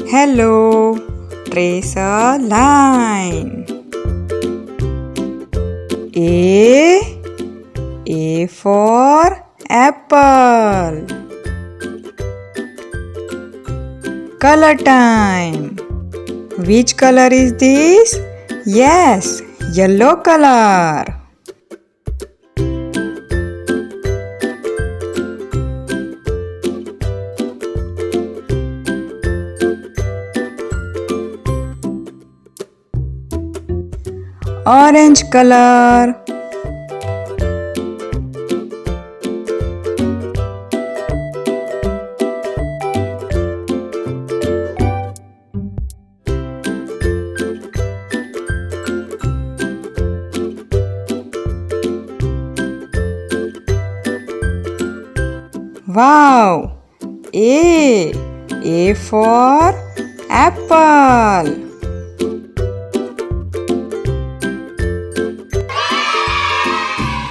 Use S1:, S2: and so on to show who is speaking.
S1: Hello. Trace a line. A for apple. Color time. Which color is this? Yes, yellow color. Orange color. Wow! A for apple.